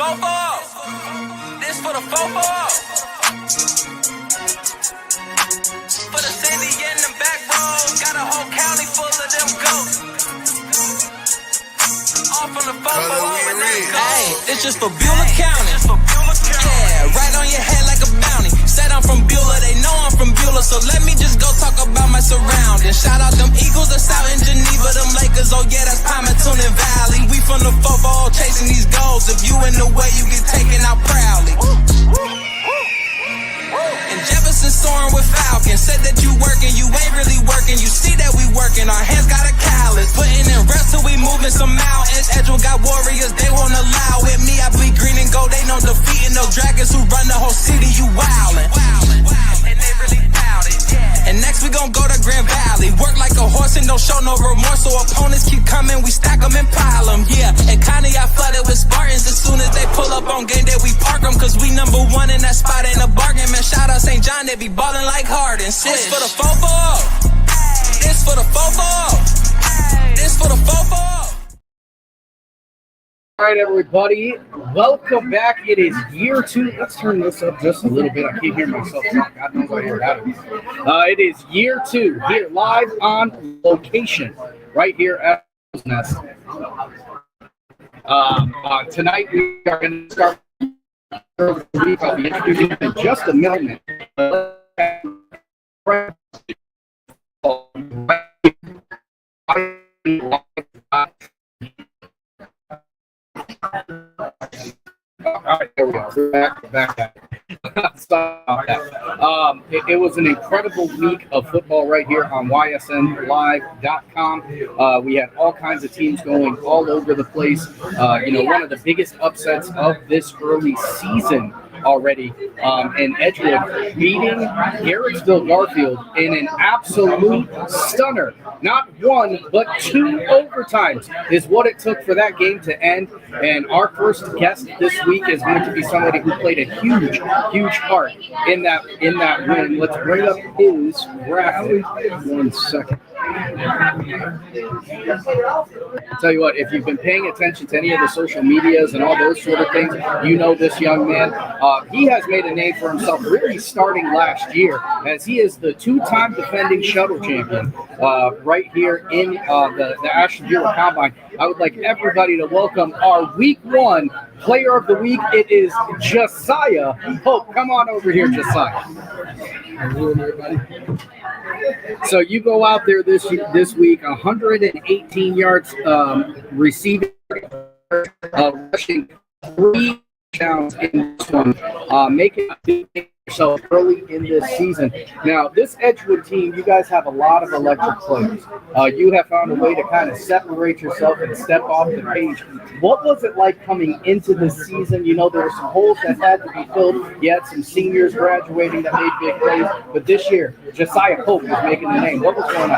fofo. This for the fofo. For the city and the back roads. Got a whole county full of them goats. All from the fofo and let's go. Hey, it's just for Beulah County. Yeah, right on your head like a bounty. Said I'm from Beulah, they know I'm from Beulah. So let me just go talk about my surroundings. Shout out them Eagles that's out in Geneva. Them Lakers, oh yeah, that's Palmerton and Valley. We from the fofo chasing these goals. If you in the way, you get taken out proudly. And Jefferson soaring with Falcons. Said that you working, you ain't really working. You see that we working, our hands got a callus. Putting in reps till we moving some mountains. Edgewood got warriors, they won't allow it. Me, I bleed green and gold, they know defeating those dragons who run the whole city. You wildin', and they really bout it. And next we gon' go to Grand Valley. Work like a horse and don't show no remorse. So opponents keep coming, we stack them and pile them. Yeah, and kinda I flooded with Spartans. As soon as they pull up on game day, we park them. Cause we number one in that spot, ain't a bargain. Man, shout out St. John, they be ballin' like Harden. This for the fofo. This for the fofo. This for the fofo. All right, everybody, welcome back. It is year 2. Let's turn this up just a little bit. I can't hear myself talk. God knows I hear that. It is year 2 here live on location right here at Nest. Tonight we are going to start the week. I'll be introducing in just a minute. All right, there we go. We're back at it. Sorry about that. It was an incredible week of football right here on ysnlive.com. We had all kinds of teams going all over the place. One of the biggest upsets of this early season already, and Edgewood beating Garrettsville Garfield in an absolute stunner. Not one, but 2 overtimes is what it took for that game to end. And our first guest this week is going to be somebody who played a huge part in that win. Let's bring up his graphic. 1 second. I'll tell you what, if you've been paying attention to any of the social medias and all those sort of things, you know this young man. He has made a name for himself really starting last year, as he is the 2-time defending shuttle champion right here in the Ashland Bureau Combine. I would like everybody to welcome our Week 1 Player of the Week. It is Josiah Pope. Come on over here, Josiah. So you go out there this week, 118 yards receiving, rushing 3 touchdowns in this one, making yourself early in this season. Now, this Edgewood team, you guys have a lot of electric players. You have found a way to kind of separate yourself and step off the page. What was it like coming into this season? You know, there were some holes that had to be filled. You had some seniors graduating that made big plays. But this year, Josiah Pope was making the name. What was going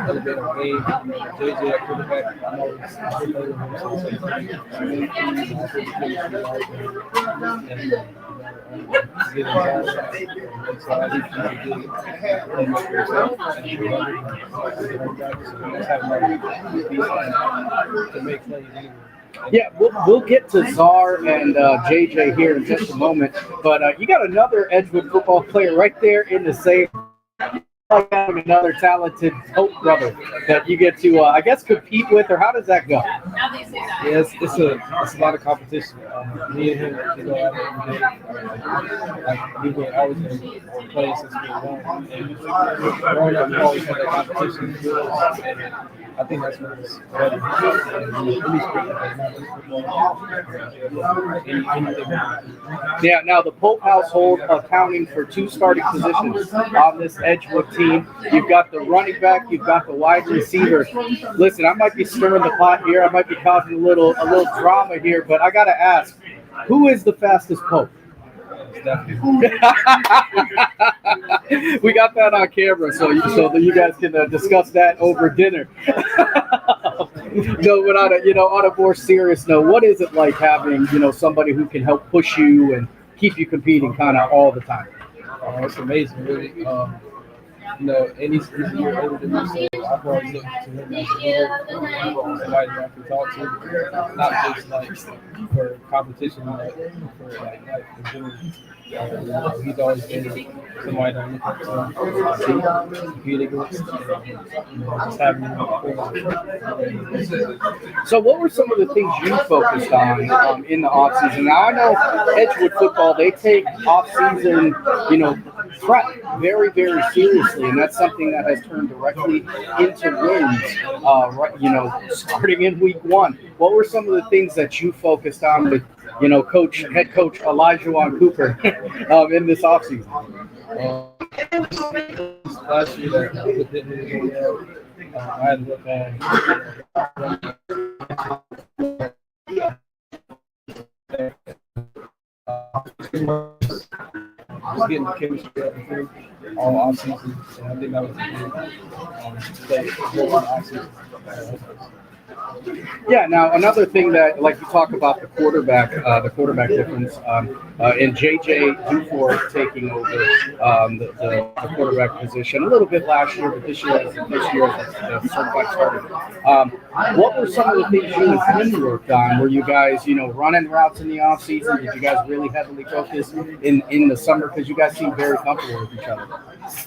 Elevate our game. JJ at quarterback. Yeah, we'll get to Czar and JJ here in just a moment, but you got another Edgewood football player right there in the same. Like having another talented Pope brother that you get to, I guess, compete with, or how does that go? Yeah, it's a lot of competition. Me and him, we go out every day. We've been always been playing since we were young. And growing up, we always had that competition. And I think that's what it's better. Yeah, now the Pope household accounting for 2 starting positions on this Edgewood team. You've got the running back, you've got the wide receiver. Listen, I might be stirring the pot here. I might be causing a little drama here, but I got to ask, who is the fastest Pope? We got that on camera, so you guys can discuss that over dinner. No, but on a more serious note, what is it like having somebody who can help push you and keep you competing kind of all the time? It's amazing, really. And he's a year older than me, so I've always looked to him as a leader, somebody that I can talk to, not just like for competition, but for like life in general. He's always been somebody that I look up to, compete against, just having him So, what were some of the things you focused on in the offseason? Now, I know Edgewood football, they take offseason, prep very, very seriously, and that's something that has turned directly into wins, starting in week one. What were some of the things that you focused on with, head coach Elijah Cooper in this offseason? last year that didn't really go well. I had to look just getting the chemistry up and through all offseason, and I think that was a good offseason. Yeah. Now, another thing that, like you talk about the quarterback difference, and JJ Dufour taking over the quarterback position a little bit last year, but this year as the certified starter. What were some of the things you and him worked on? Were you guys, running routes in the off season? Did you guys really heavily focus in the summer? Because you guys seem very comfortable with each other.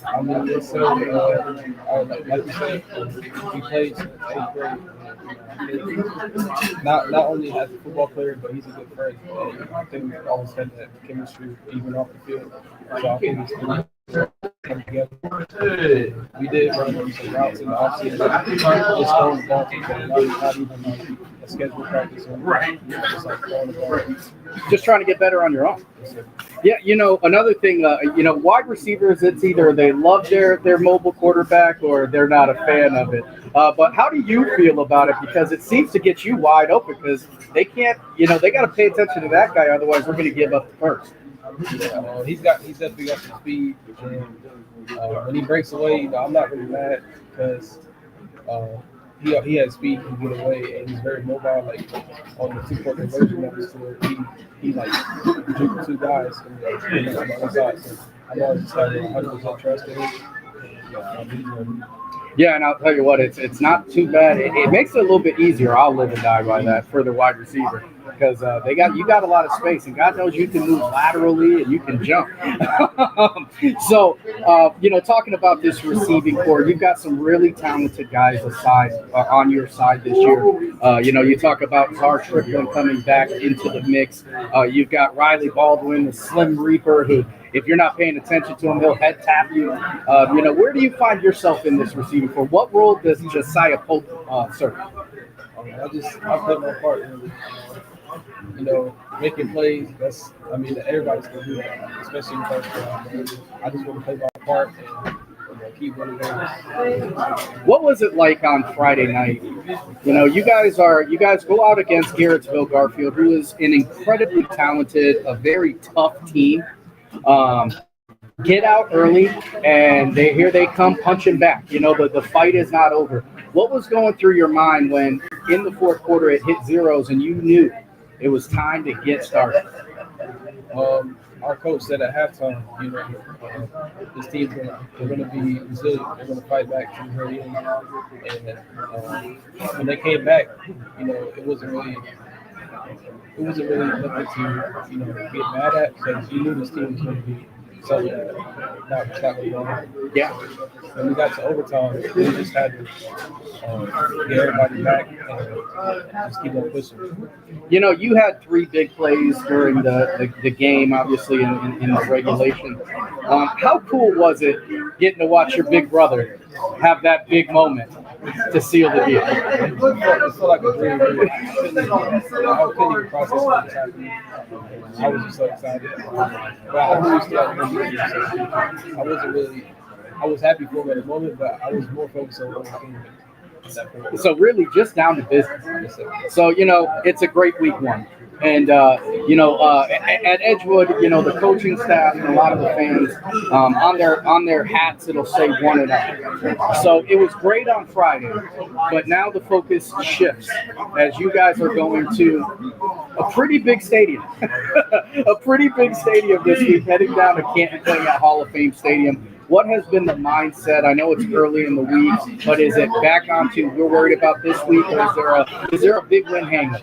I mean, it's so, like you said, he plays eighth grade. Not only as a football player, but he's a good friend. And I think we've always had that chemistry even off the field. So I think it's good to come together. We did run some routes in the offseason. Just throwing the ball to each other, not even like a scheduled practice. Right. Just like throwing the ball. Just trying to get better on your own. Yeah, another thing, wide receivers, it's either they love their mobile quarterback or they're not a fan of it. But how do you feel about it? Because it seems to get you wide open because they can't, they got to pay attention to that guy. Otherwise, we're going to give up the first. Yeah, he's definitely got some speed. And when he breaks away, I'm not really mad because he has speed to get away, and he's very mobile. Like on the two-point conversion of his tour, he like juked two guys on the other side. So I'm always just having 100% trust in him. Yeah, and I'll tell you what, it's not too bad. It makes it a little bit easier. I'll live and die by that for the wide receiver because you got a lot of space, and God knows you can move laterally and you can jump. So, talking about this receiving core, you've got some really talented guys on your side this year. You talk about Czar Strickland coming back into the mix. You've got Riley Baldwin, the Slim Reaper, who, if you're not paying attention to him, he'll head tap you. Where do you find yourself in this receiving core? What role does Josiah Pope serve? I play my part in making plays. Everybody's gonna do that, especially in first round. I just want to play my part and keep winning games. What was it like on Friday night? You guys go out against Garrettsville Garfield, who is an incredibly talented, a very tough team. Get out early, and here they come punching back. The fight is not over. What was going through your mind when in the fourth quarter it hit zeros and you knew it was time to get started? Our coach said at halftime, this team's going to be resilient. They're going to fight back to the very end. And when they came back, it wasn't really nothing to get mad at because you knew this team was going to be so not going. Yeah. When we got to overtime, we just had to get everybody back and just keep on pushing. You had three big plays during the game, obviously in the regulation. How cool was it getting to watch your big brother have that big moment to seal the deal? It felt like a dream. I couldn't even process what was happening. I was just so excited. But I knew we still had one game, so I was happy for him at the moment, but I was more focused on what I came at that point. So really just down to business. So, it's a great week one. And, at Edgewood, the coaching staff and a lot of the fans, on their hats, it'll say 1-0. So it was great on Friday, but now the focus shifts as you guys are going to a pretty big stadium. A pretty big stadium this week, heading down to Canton, playing at Hall of Fame Stadium. What has been the mindset? I know it's early in the week, but is it back onto we're worried about this week, or is there a big win hanging?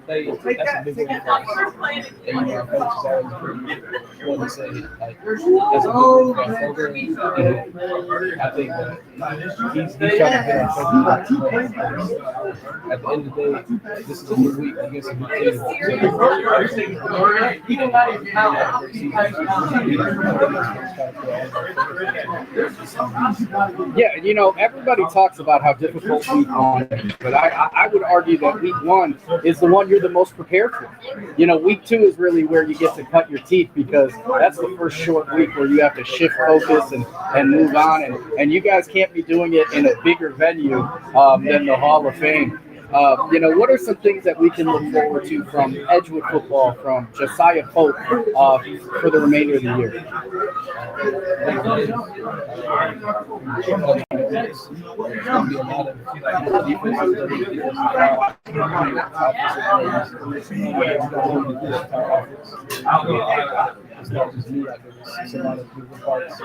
That's a big one for us. And our coach is always pretty willing to say, like, that's a big one for our program. I think that he's trying to get our focus back. At the end of the day, this is a good week against a good team. Yeah, you know, everybody talks about how difficult week one is, but I would argue that week one is the one you're the most prepared for. You know, week two is really where you get to cut your teeth, because that's the first short week where you have to shift focus and move on. And you guys can't be doing it in a bigger venue than the Hall of Fame. You know, what are some things that we can look forward to from Edgewood football, from Josiah Pope for the remainder of the year? It's not just me, like it's a lot of moving parts.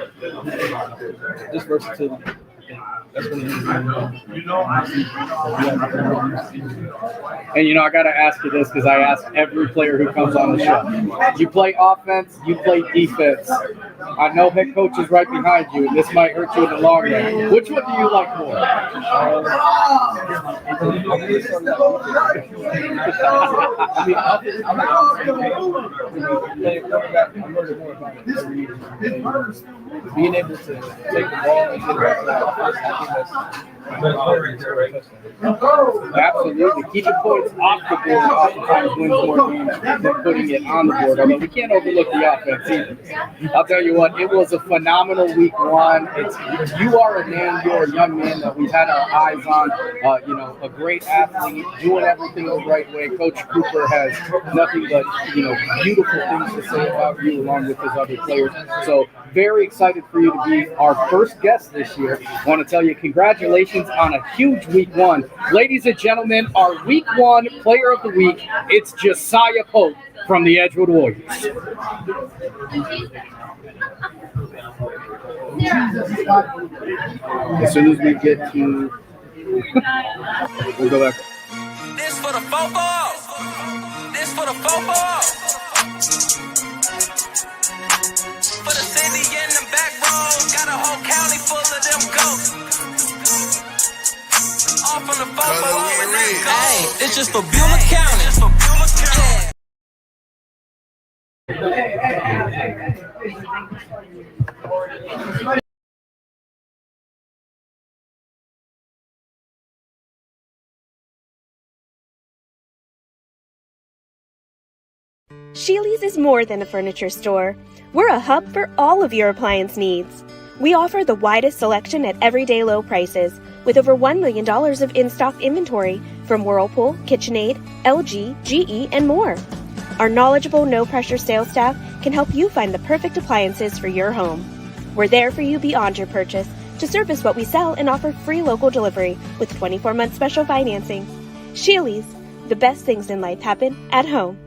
Just versatility. That's what it is. And, you know, I got to ask you this, because I ask every player who comes on the show. You play offense, you play defense. I know head coach is right behind you, and this might hurt you in the long run. Which one do you like more? Being able to take the ball and get it back to the offense, I think that's absolutely. Keeping points off the board oftentimes wins more games than putting it on the board. Although we can't overlook the offense either. I'll tell you what, it was a phenomenal week one. You are a man, you're a young man that we've had our eyes on. You know, a great athlete, doing everything the right way. Coach Cooper has nothing but, you know, beautiful things to say about you, along with his other players. So very excited for you to be our first guest this year. I want to tell you congratulations on a huge week one. Ladies and gentlemen, our week one player of the week, it's Josiah Pope from the Edgewood Warriors. As soon as we get to we'll go back. This for the football. This for the football. For the city and the back roads, got a whole county full of them goats. All from the football, hey, it's just for Beulah County. It's for Beulah County. Sheely's is more than a furniture store. We're a hub for all of your appliance needs. We offer the widest selection at everyday low prices, with over $1 million of in-stock inventory from Whirlpool, KitchenAid, LG, GE, and more. Our knowledgeable, no-pressure sales staff can help you find the perfect appliances for your home. We're there for you beyond your purchase to service what we sell and offer free local delivery with 24-month special financing. Sheely's, the best things in life happen at home.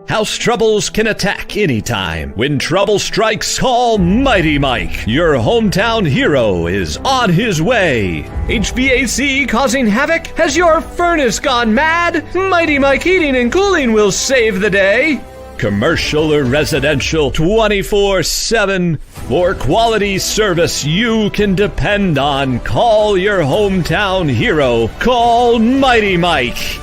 House troubles can attack anytime. When trouble strikes, call Mighty Mike. Your hometown hero is on his way. HVAC causing havoc? Has your furnace gone mad? Mighty Mike Heating and Cooling will save the day. Commercial or residential, 24/7. For quality service you can depend on, call your hometown hero. Call Mighty Mike.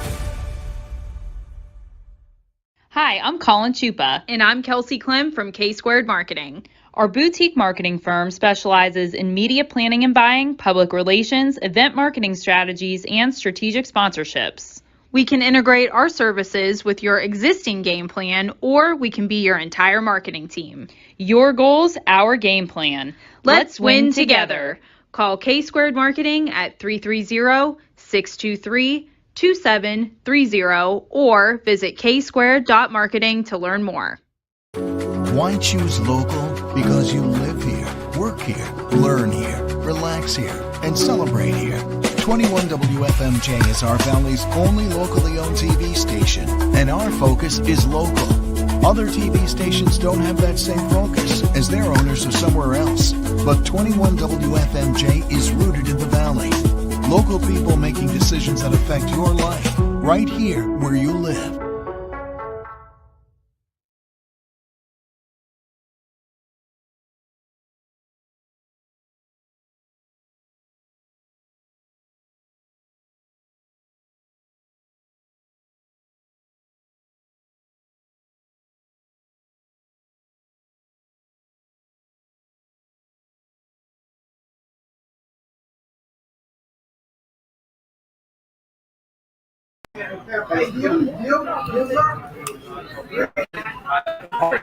Hi, I'm Colin Chupa. And I'm Kelsey Clem from K-Squared Marketing. Our boutique marketing firm specializes in media planning and buying, public relations, event marketing strategies, and strategic sponsorships. We can integrate our services with your existing game plan, or we can be your entire marketing team. Your goals, our game plan. Let's win together. Call K-Squared Marketing at 330-623-2730 or visit ksquared.marketing to learn more. Why choose local? Because you live here, work here, learn here, relax here, and celebrate here. 21 WFMJ is our Valley's only locally owned TV station, and our focus is local. Other TV stations don't have that same focus, as their owners are somewhere else. But 21 WFMJ is rooted in the Valley. Local people making decisions that affect your life, right here where you live.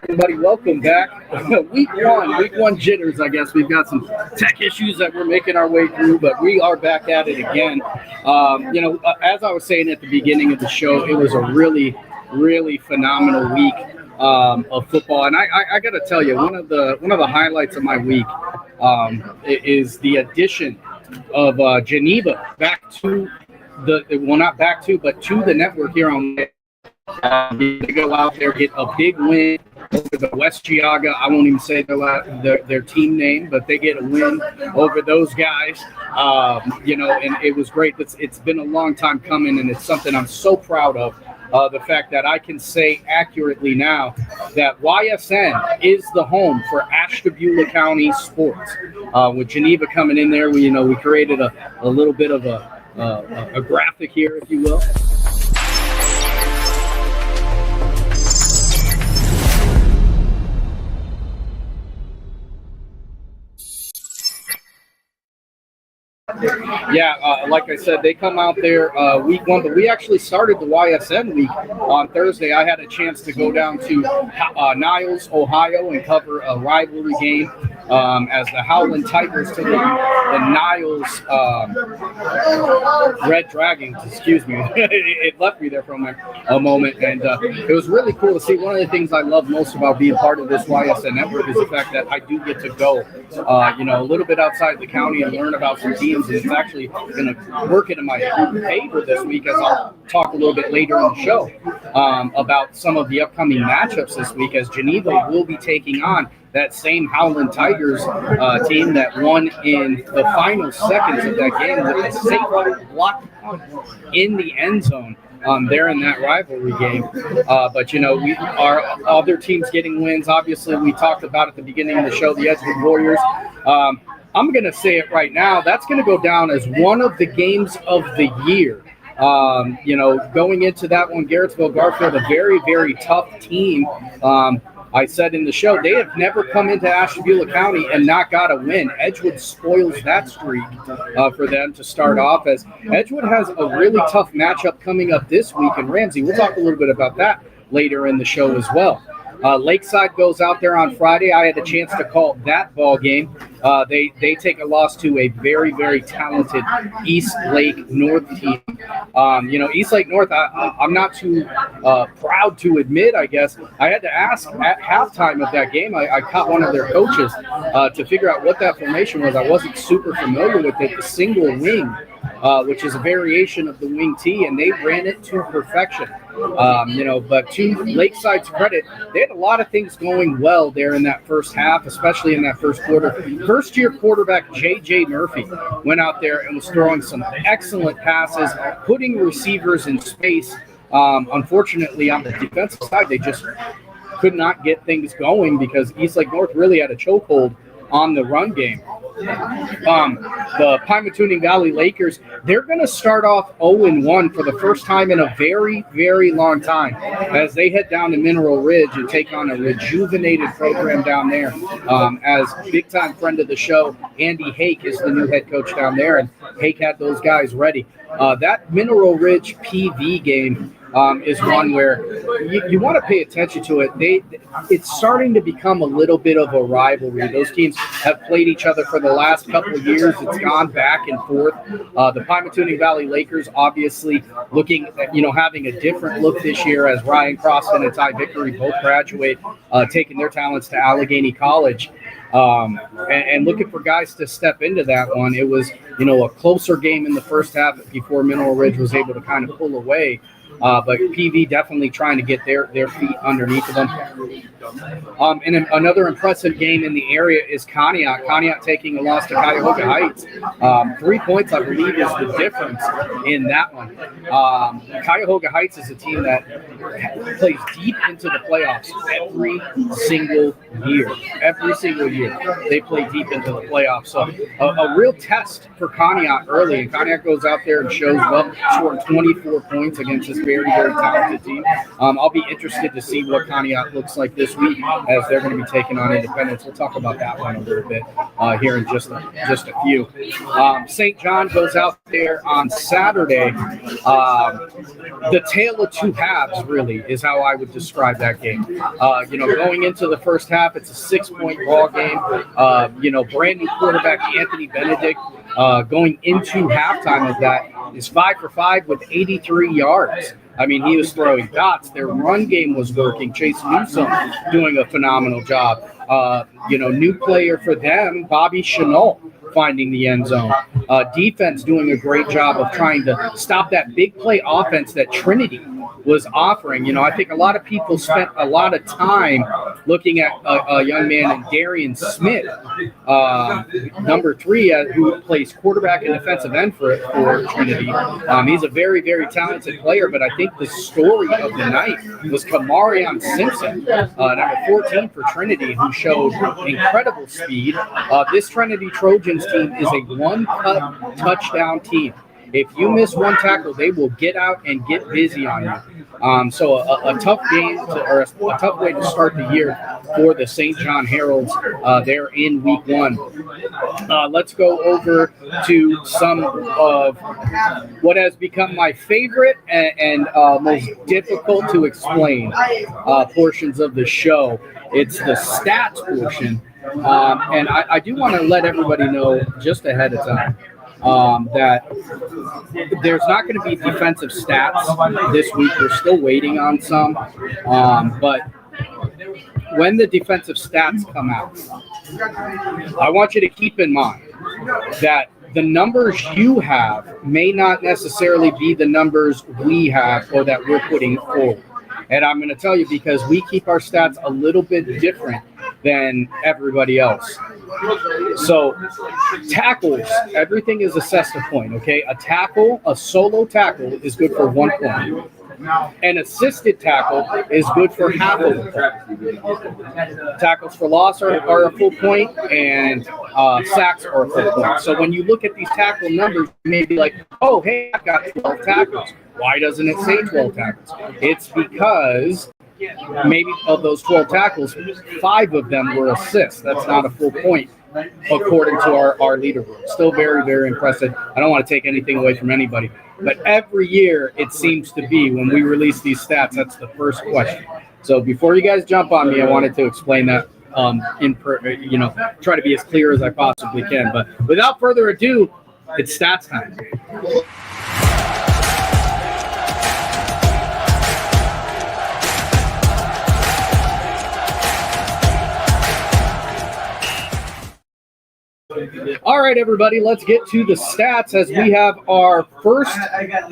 Everybody, welcome back. Week one jitters, I guess. We've got some tech issues that we're making our way through, but we are back at it again. As I was saying at the beginning of the show, it was a really, really phenomenal week of football. And I got to tell you, one of the highlights of my week is the addition of Geneva back to to the network here on. They go out there, get a big win over the West Geauga. I won't even say their team name, but they get a win over those guys. And it was great. It's been a long time coming, and it's something I'm so proud of. The fact that I can say accurately now that YSN is the home for Ashtabula County sports. With Geneva coming in there, we created a little bit of a graphic here, if you will. Yeah, like I said, they come out there week one, but we actually started the YSN week on Thursday. I had a chance to go down to Niles, Ohio, and cover a rivalry game as the Howland Tigers took the Niles Red Dragons. Excuse me. It left me there for a moment, and it was really cool to see. One of the things I love most about being part of this YSN network is the fact that I do get to go, a little bit outside the county and learn about some teams. And it's actually going to work into my favor this week, as I'll talk a little bit later in the show about some of the upcoming matchups this week, as Geneva will be taking on that same Howland Tigers team that won in the final seconds of that game with a safety block in the end zone. There in that rivalry game. But our other teams getting wins. Obviously, we talked about at the beginning of the show, the Edgewood Warriors. I'm going to say it right now. That's going to go down as one of the games of the year. Going into that one, Garrettsville Garfield, a very, very tough team. I said in the show, they have never come into Ashtabula County and not got a win. Edgewood spoils that streak for them to start off, as Edgewood has a really tough matchup coming up this week. And Ramsey, we'll talk a little bit about that later in the show as well. Lakeside goes out there on Friday. I had a chance to call that ball game. They take a loss to a very, very talented East Lake North team. East Lake North, I'm not too proud to admit, I guess. I had to ask at halftime of that game. I caught one of their coaches to figure out what that formation was. I wasn't super familiar with it. The single wing, which is a variation of the wing T, and they ran it to perfection. But to Lakeside's credit, they had a lot of things going well there in that first half, especially in that first quarter. First-year quarterback J.J. Murphy went out there and was throwing some excellent passes, putting receivers in space. Unfortunately, on the defensive side, they just could not get things going because East Lake North really had a chokehold on the run game. The Pymatuning Valley Lakers, they're going to start off 0-1 for the first time in a very, very long time as they head down to Mineral Ridge and take on a rejuvenated program down there. As big-time friend of the show, Andy Hake is the new head coach down there, and Hake had those guys ready. That Mineral Ridge PV game is one where you want to pay attention to it. It's starting to become a little bit of a rivalry. Those teams have played each other for the last couple of years. It's gone back and forth. The Pymatuning Valley Lakers obviously looking at, having a different look this year as Ryan Croston and Ty Vickery both graduate, taking their talents to Allegheny College. And looking for guys to step into that one. It was, a closer game in the first half before Mineral Ridge was able to kind of pull away. But PV definitely trying to get their feet underneath of them. And another impressive game in the area is Conneaut. Conneaut taking a loss to Cuyahoga Heights. 3 points, I believe, is the difference in that one. Cuyahoga Heights is a team that plays deep into the playoffs every single year. Every single year, they play deep into the playoffs. So a real test for Conneaut early. And Conneaut goes out there and shows up, scoring 24 points against this very, very talented team. I'll be interested to see what Conneaut looks like this week as they're going to be taking on Independence. We'll talk about that one a little bit here in just a few. St. John goes out there on Saturday. The tale of two halves, really, is how I would describe that game. Going into the first half, it's a 6-point ball game. Brand new quarterback Anthony Benedict going into halftime of that is 5 for 5 with 83 yards. I mean, he was throwing dots. Their run game was working. Chase Newsom doing a phenomenal job. New player for them, Bobby Chenault, finding the end zone. Defense doing a great job of trying to stop that big play offense that Trinity was offering. I think a lot of people spent a lot of time looking at a young man named Darian Smith, number 3, who plays quarterback and defensive end for Trinity. He's a very, very talented player, but I think the story of the night was Kamarion Simpson, number 14 for Trinity, who showed incredible speed. This Trinity Trojans team is a one-cut touchdown team. If you miss one tackle, they will get out and get busy on you. So a tough game or a tough way to start the year for the St. John Heralds there in week 1. Let's go over to some of what has become my favorite and most difficult to explain portions of the show. It's the stats portion. And I do want to let everybody know just ahead of time that there's not going to be defensive stats this week. We're still waiting on some. But when the defensive stats come out, I want you to keep in mind that the numbers you have may not necessarily be the numbers we have or that we're putting forward. And I'm going to tell you because we keep our stats a little bit different than everybody else. So tackles, everything is assessed a point, okay? A solo tackle is good for 1 point. An assisted tackle is good for half of a point. Tackles for loss are a full point, and sacks are a full point. So when you look at these tackle numbers, you may be like, oh, hey, I've got 12 tackles. Why doesn't it say 12 tackles? It's because maybe of those 12 tackles, 5 of them were assists. That's not a full point according to our leaderboard. Still very, very impressive. I don't want to take anything away from anybody. But every year it seems to be when we release these stats, that's the first question. So before you guys jump on me, I wanted to explain that try to be as clear as I possibly can. But without further ado, it's stats time. All right, everybody, let's get to the stats as we have our first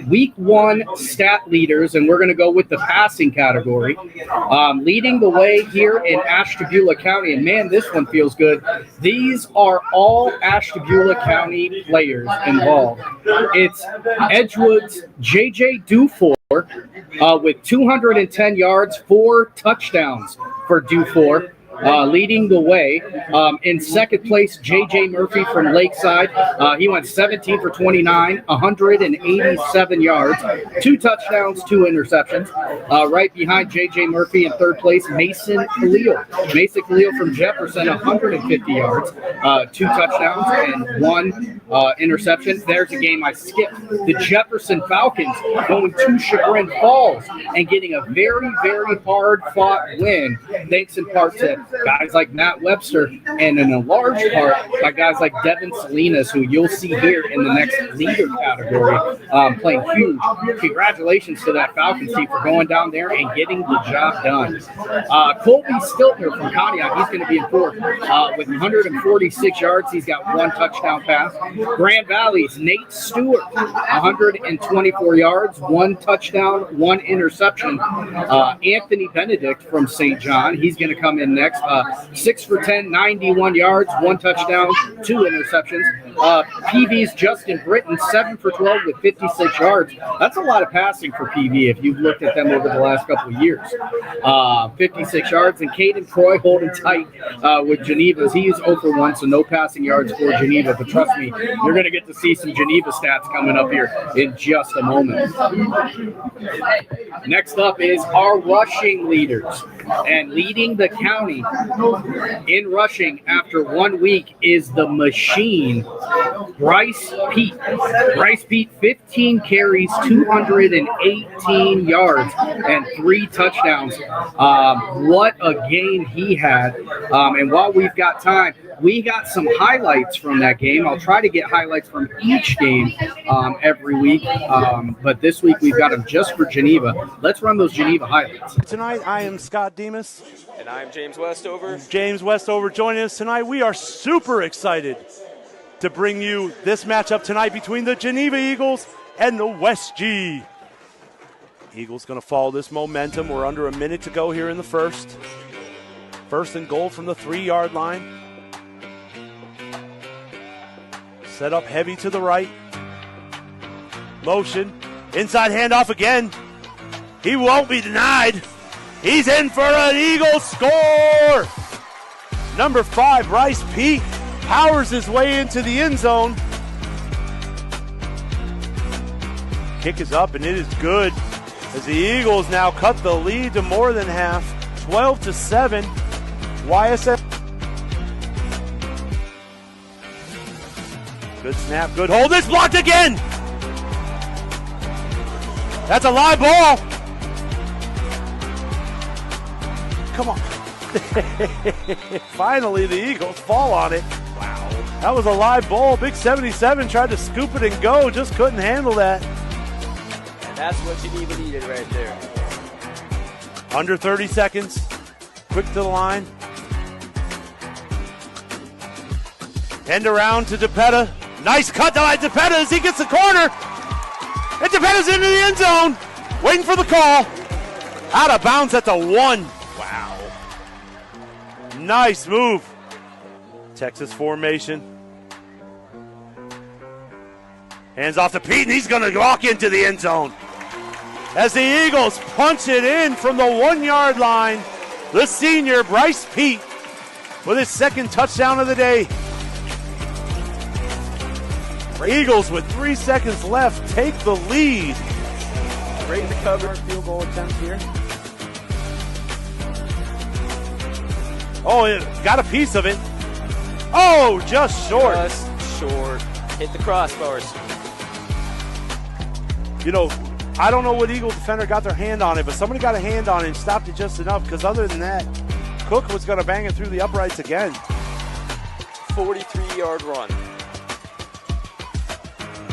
week 1 stat leaders, and we're going to go with the passing category. Leading the way here in Ashtabula County, and man, this one feels good. These are all Ashtabula County players involved. It's Edgewood's J.J. Dufour with 210 yards, 4 touchdowns for Dufour. Leading the way. In second place, J.J. Murphy from Lakeside. He went 17 for 29, 187 yards, 2 touchdowns, 2 interceptions. Right behind J.J. Murphy in third place, Mason Khalil. Mason Khalil from Jefferson, 150 yards, 2 touchdowns, and 1 interception. There's a game I skipped. The Jefferson Falcons going to Chagrin Falls and getting a very, very hard-fought win, thanks in part to guys like Matt Webster, and in a large part by guys like Devin Salinas, who you'll see here in the next leader category, playing huge. Congratulations to that Falcons team for going down there and getting the job done. Colby Stiltner from Pontiac, he's going to be in fourth with 146 yards. He's got 1 touchdown pass. Grand Valley's Nate Stewart, 124 yards, 1 touchdown, 1 interception. Anthony Benedict from St. John, he's going to come in next. 6 for 10, 91 yards, 1 touchdown, 2 interceptions. PV's Justin Britton, 7 for 12 with 56 yards. That's a lot of passing for PV if you've looked at them over the last couple of years. 56 yards. And Caden Croy holding tight with Geneva. He's 0 for 1, so no passing yards for Geneva. But trust me, you're going to get to see some Geneva stats coming up here in just a moment. Next up is our rushing leaders. And leading the county in rushing after 1 week is the machine, Bryce Pete. Bryce Pete, 15 carries, 218 yards, and 3 touchdowns. What a game he had. And while we've got time, we got some highlights from that game. I'll try to get highlights from each game every week. But this week we've got them just for Geneva. Let's run those Geneva highlights. Tonight I am Scott Demas. And I'm James Westover. James Westover joining us tonight. We are super excited to bring you this matchup tonight between the Geneva Eagles and the West G. Eagles going to follow this momentum. We're under a minute to go here in the first. First and goal from the 3-yard line. Set up heavy to the right. Motion. Inside handoff again. He won't be denied. He's in for an Eagle score. Number 5, Bryce Pete, powers his way into the end zone. Kick is up and it is good as the Eagles now cut the lead to more than half, 12-7. YSF. Good snap, good hold. It's blocked again. That's a live ball. Come on. Finally, the Eagles fall on it. Wow. That was a live ball. Big 77 tried to scoop it and go, just couldn't handle that. And that's what Geneva needed right there. Under 30 seconds. Quick to the line. End around to DePetta. Nice cut by DePetta as he gets the corner. And DePetta's into the end zone. Waiting for the call. Out of bounds at the 1. Wow. Nice move. Texas formation. Hands off to Pete, and he's going to walk into the end zone. As the Eagles punch it in from the 1-yard line, the senior Bryce Pete with his 2nd touchdown of the day. Eagles with 3 seconds left take the lead. Great recovery. Field goal attempt here. Oh, it got a piece of it. Oh, just short. Just short. Hit the crossbars. You know, I don't know what Eagle defender got their hand on it, but somebody got a hand on it and stopped it just enough, because other than that, Cook was going to bang it through the uprights again. 43-yard run.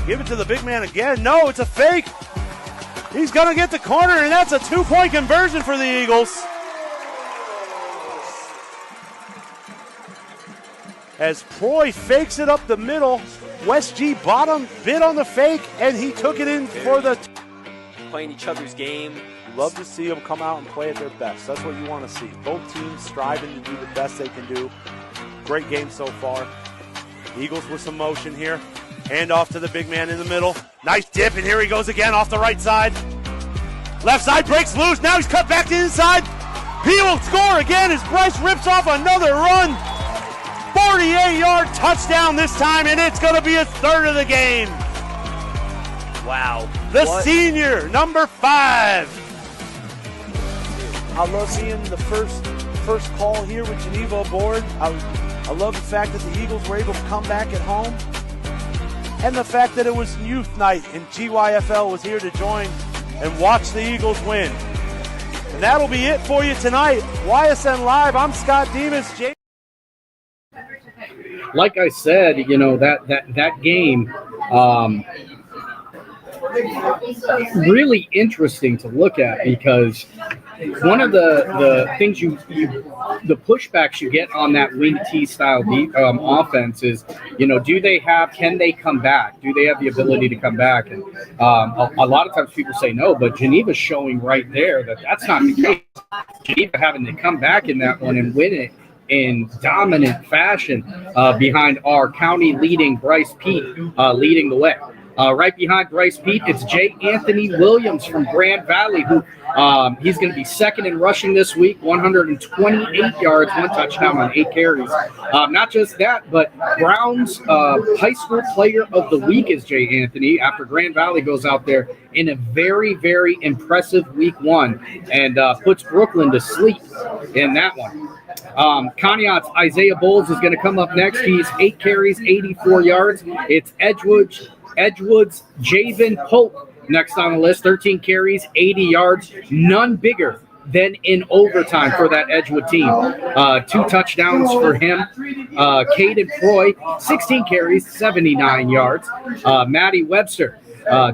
Give it to the big man again. No, it's a fake. He's going to get the corner, and that's a 2-point conversion for the Eagles. As Proy fakes it up the middle, West G bottom bid on the fake, and he took it in for the... Playing each other's game. You love to see them come out and play at their best. That's what you want to see. Both teams striving to do the best they can do. Great game so far. Eagles with some motion here. Hand off to the big man in the middle. Nice dip, and here he goes again off the right side. Left side breaks loose. Now he's cut back to the inside. He will score again as Bryce rips off another run. 48-yard touchdown this time, and it's going to be his 3rd of the game. Wow. The senior, number 5. I love seeing the first call here with Geneva aboard. I love the fact that the Eagles were able to come back at home, and the fact that it was youth night and GYFL was here to join and watch the Eagles win. And that'll be it for you tonight. YSN Live, I'm Scott Demas. Like I said, that game, really interesting to look at, because one of the things the pushbacks you get on that wing T style offense is, can they come back? Do they have the ability to come back? And a lot of times people say no, but Geneva's showing right there that that's not the case. Geneva having to come back in that one and win it in dominant fashion behind our county leading Bryce Pete leading the way. Right behind Bryce Pete, it's J. Anthony Williams from Grand Valley, who he's going to be second in rushing this week, 128 yards, 1 touchdown on 8 carries. Not just that, but Brown's high school player of the week is J. Anthony, after Grand Valley goes out there in a very, very impressive week 1 and puts Brooklyn to sleep in that one. Conneaut's Isaiah Bowles is going to come up next. He's 8 carries, 84 yards. It's Edgewood's Javen Pope next on the list, 13 carries, 80 yards, none bigger than in overtime for that Edgewood team. 2 touchdowns for him. Caden Proy, 16 carries, 79 yards. Maddie Webster,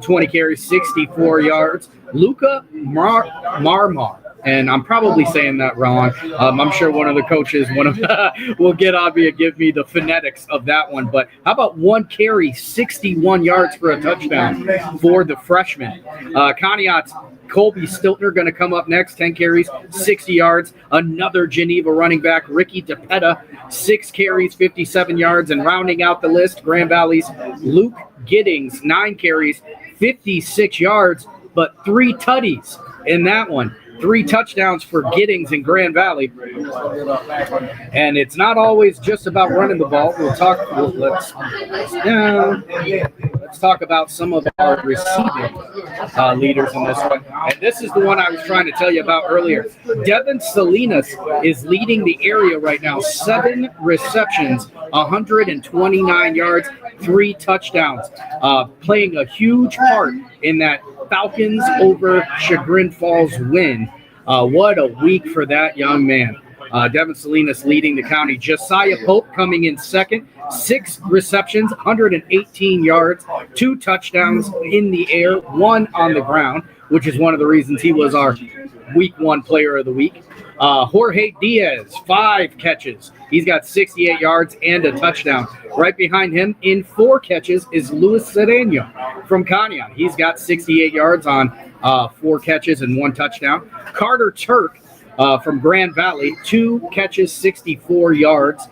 20 carries, 64 yards. Luca Marmar. And I'm probably saying that wrong. I'm sure one of the coaches will get on me and give me the phonetics of that one. But how about 1 carry, 61 yards for a touchdown for the freshman? Conneaut's Colby Stiltner going to come up next, 10 carries, 60 yards. Another Geneva running back, Ricky DePetta, 6 carries, 57 yards. And rounding out the list, Grand Valley's Luke Giddings, 9 carries, 56 yards, but 3 tutties in that one. 3 touchdowns for Giddings in Grand Valley. And it's not always just about running the ball. Let's talk about some of our receiving leaders in this one. And this is the one I was trying to tell you about earlier. Devin Salinas is leading the area right now. 7 receptions, 129 yards, 3 touchdowns. Playing a huge part in that Falcons over Chagrin Falls win. What a week for that young man. Devin Salinas leading the county. Josiah Pope coming in second. 6 receptions, 118 yards, 2 touchdowns in the air, 1 on the ground, which is one of the reasons he was our week 1 player of the week. Jorge Diaz, 5 catches. He's got 68 yards and a touchdown. Right behind him in 4 catches is Luis Sereno from Conneaut. He's got 68 yards on 4 catches and 1 touchdown. Carter Turk from Grand Valley, 2 catches, 64 yards.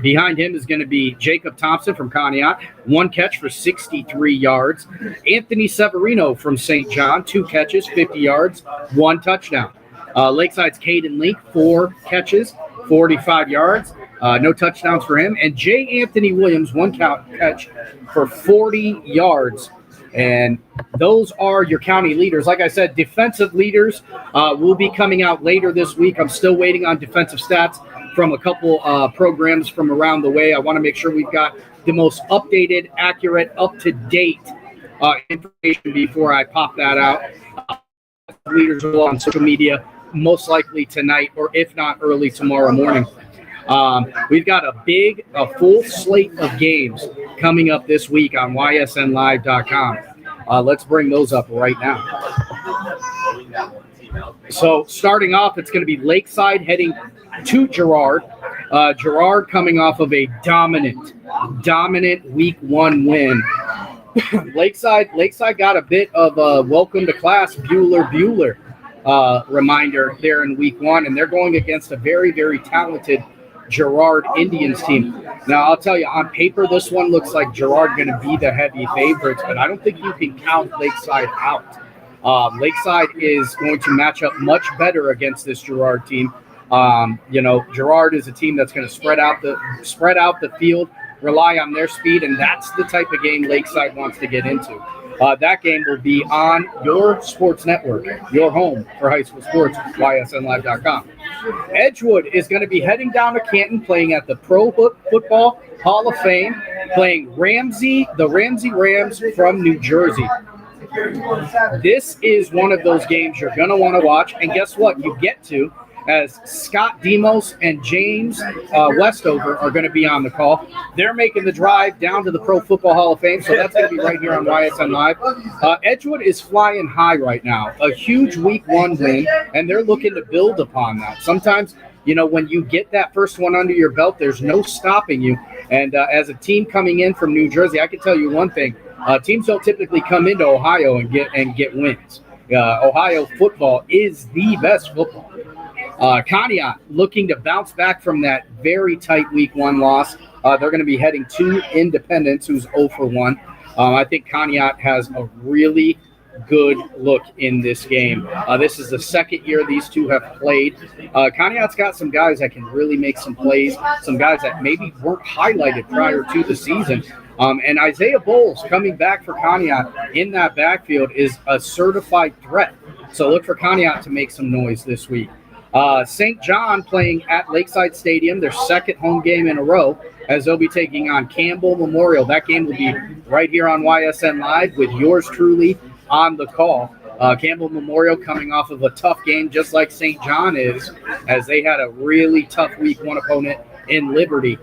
Behind him is going to be Jacob Thompson from Conneaut, 1 catch for 63 yards. Anthony Severino from St. John, 2 catches, 50 yards, 1 touchdown. Lakeside's Caden Link, 4 catches, 45 yards. No touchdowns for him. And J. Anthony Williams, 1 catch for 40 yards. And those are your county leaders. Like I said, defensive leaders will be coming out later this week. I'm still waiting on defensive stats from a couple programs from around the way. I want to make sure we've got the most updated, accurate, up-to-date information before I pop that out. Leaders are on social media, most likely tonight, or if not early tomorrow morning. We've got a full slate of games coming up this week on ysnlive.com. Let's bring those up right now. So starting off, it's going to be Lakeside heading to Girard. Girard coming off of a dominant week 1 win. Lakeside got a bit of a welcome to class Bueller reminder there in week 1, and they're going against a very, very talented Girard Indians team. Now, I'll tell you, on paper, this one looks like Girard going to be the heavy favorites, but I don't think you can count Lakeside out. Lakeside is going to match up much better against this Girard team. Girard is a team that's going to spread out the field, rely on their speed, and that's the type of game Lakeside wants to get into. That game will be on your sports network, your home for high school sports, ysnlive.com. Edgewood is going to be heading down to Canton, playing at the Pro Football Hall of Fame, playing the Ramsey Rams from New Jersey. This is one of those games you're going to want to watch. And guess what? You get to, as Scott Demos and James Westover are going to be on the call. They're making the drive down to the Pro Football Hall of Fame, so that's going to be right here on YSN Live. Edgewood is flying high right now. A huge Week 1 win, and they're looking to build upon that. Sometimes, when you get that first one under your belt, there's no stopping you. And as a team coming in from New Jersey, I can tell you one thing. Teams don't typically come into Ohio and get wins. Ohio football is the best football. Conneaut looking to bounce back from that very tight Week 1 loss. They're going to be heading to Independence, who's 0 for 1. I think Conneaut has a really good look in this game. This is the second year these two have played. Conneaut's got some guys that can really make some plays, some guys that maybe weren't highlighted prior to the season. And Isaiah Bowles coming back for Conneaut in that backfield is a certified threat. So look for Conneaut to make some noise this week. St. John playing at Lakeside Stadium, their second home game in a row, as they'll be taking on Campbell Memorial. That game will be right here on YSN Live with yours truly on the call. Campbell Memorial coming off of a tough game, just like St. John is, as they had a really tough Week 1 opponent in Liberty.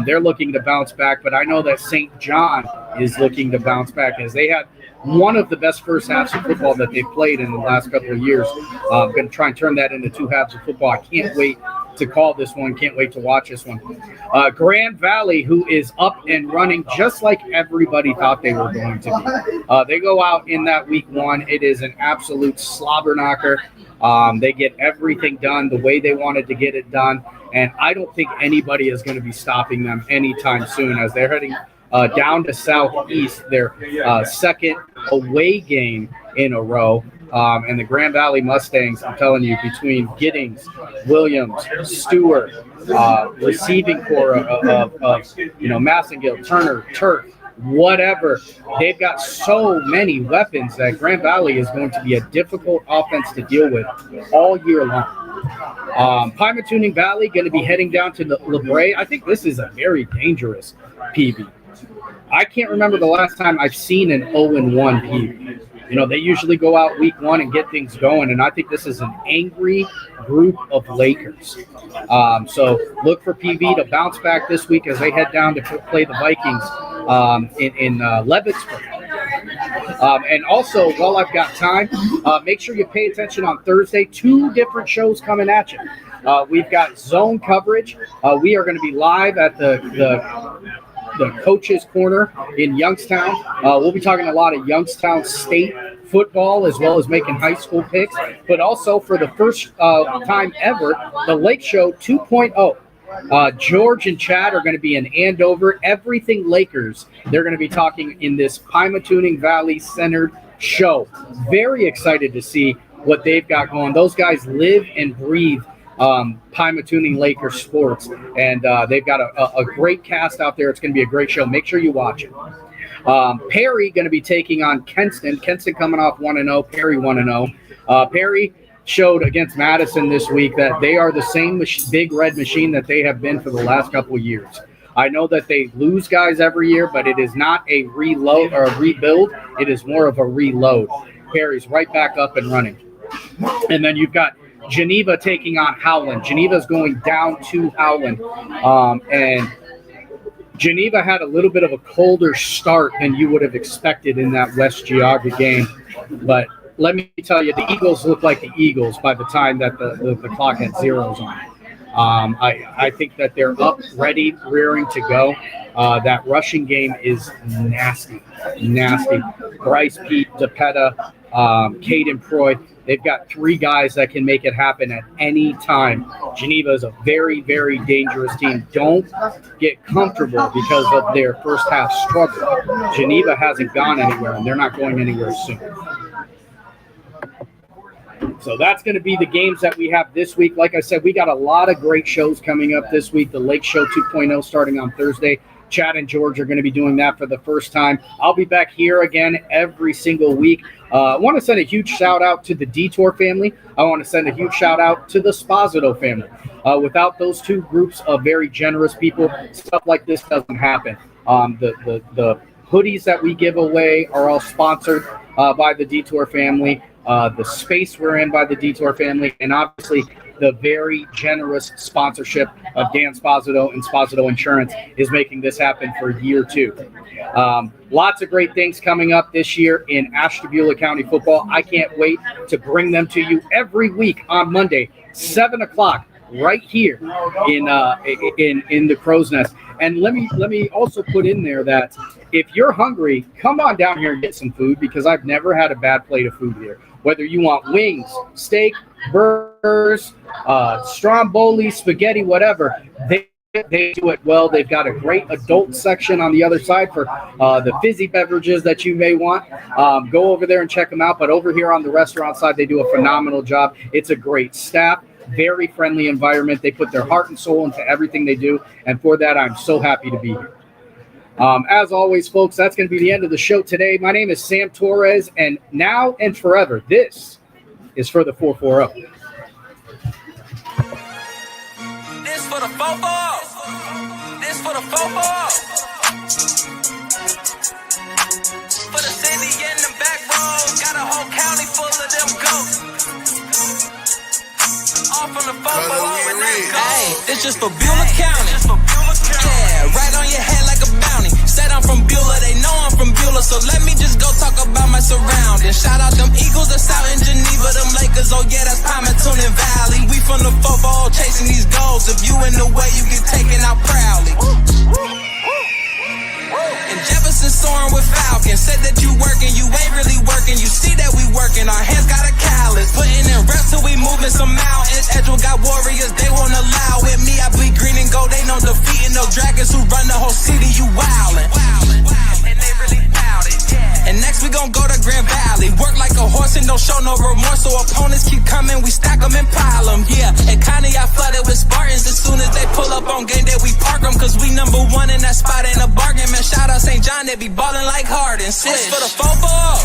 They're looking to bounce back, but I know that St. John is looking to bounce back, as they had one of the best first halves of football that they've played in the last couple of years. I'm going to try and turn that into 2 halves of football. I can't wait to call this one. Can't wait to watch this one. Grand Valley, who is up and running just like everybody thought they were going to be. They go out in that Week 1. It is an absolute slobber knocker. They get everything done the way they wanted to get it done. And I don't think anybody is going to be stopping them anytime soon, as they're heading down to Southeast, their second away game in a row. And the Grand Valley Mustangs, I'm telling you, between Giddings, Williams, Stewart, receiving core of Massengill, Turner, Turk, whatever, they've got so many weapons that Grand Valley is going to be a difficult offense to deal with all year long. Pymatuning Valley going to be heading down to the LaBrea. I think this is a very dangerous PB. I can't remember the last time I've seen an 0-1 PB. They usually go out Week 1 and get things going, and I think this is an angry group of Lakers. So look for PV to bounce back this week as they head down to play the Vikings in Leavittsburg. And also, while I've got time, make sure you pay attention on Thursday. 2 different shows coming at you. We've got zone coverage. We are going to be live at the Coach's Corner in Youngstown. We'll be talking a lot of Youngstown State football, as well as making high school picks, but also for the first time ever, the Lake Show 2.0. George and Chad are going to be in Andover. Everything Lakers. They're going to be talking in this Pymatuning Valley centered show. Very excited to see what they've got going. Those guys live and breathe Pymatuning Lakers sports, and they've got a great cast out there. It's going to be a great show. Make sure you watch it. Perry going to be taking on Kenston. Kenston coming off 1-0. Perry 1-0. Perry showed against Madison this week that they are the same big red machine that they have been for the last couple of years. I know that they lose guys every year, but it is not a reload or a rebuild. It is more of a reload. Perry's right back up and running. And then you've got Geneva taking on Howland. Geneva's going down to Howland. And Geneva had a little bit of a colder start than you would have expected in that West Geauga game. But let me tell you, the Eagles look like the Eagles by the time that the clock had zeros on it. I think that they're up, ready, rearing to go. That rushing game is nasty. Bryce, Pete, DePetta, Caden Proy. They've got 3 guys that can make it happen at any time. Geneva is a very, very dangerous team. Don't get comfortable because of their first half struggle. Geneva hasn't gone anywhere, and they're not going anywhere soon. So that's going to be the games that we have this week. Like I said, we got a lot of great shows coming up this week. The Lake Show 2.0 starting on Thursday. Chad and George are going to be doing that for the first time. I'll be back here again every single week. I want to send a huge shout out to the Detour family. I want to send a huge shout out to the Sposito family. Without those 2 groups of very generous people, stuff like this doesn't happen. The hoodies that we give away are all sponsored by the Detour family, the space we're in by the Detour family, and obviously the very generous sponsorship of Dan Sposito and Sposito Insurance is making this happen for year 2. Lots of great things coming up this year in Ashtabula County football. I can't wait to bring them to you every week on Monday, 7 o'clock, right here in the Crow's Nest. And let me also put in there that if you're hungry, come on down here and get some food, because I've never had a bad plate of food here. Whether you want wings, steak, burgers, stromboli, spaghetti, whatever, they do it well. They've got a great adult section on the other side for the fizzy beverages that you may want. Go over there and check them out. But over here on the restaurant side, they do a phenomenal job. It's a great staff, very friendly environment. They put their heart and soul into everything they do. And for that, I'm so happy to be here. As always, folks, that's going to be the end of the show today. My name is Sam Torres, and now and forever, this is for the 440. This for the fofo. This for the fofo. For the city and the back roads, got a whole county full of them goats. All from the fofo, all in that goat. Hey, this just for Beulah County. Yeah, right on your head like a bounty. Said I'm from Beulah, they know I'm from Beulah, so let me just go talk about my surroundings. Shout out them Eagles that's out in Geneva, them Lakers, oh yeah, that's Palmetto Valley. We from the football chasing these goals. If you in the way, you get taken out proudly. And Jefferson soaring with Falcons. Said that you working, you ain't really working. You see that we working, our hands got a callus. Putting in reps till we moving some mountains. Edgewell got warriors, they won't allow it. Me, I bleed green and gold, ain't no defeating no dragons who run the whole city, you wildin'. And they really bout it. And next we gon' go to Grand Valley. Work like a horse and don't show no remorse. So opponents keep coming, we stack them and pile them. Yeah, and kinda I flooded with Spartans. As soon as they pull up on game day, we park them. Cause we number one in that spot, ain't a bargain. Man, shout out St. John, they be ballin' like Harden. This for the football.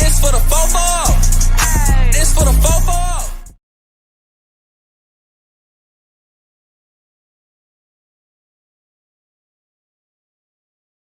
This for the football. This for the football.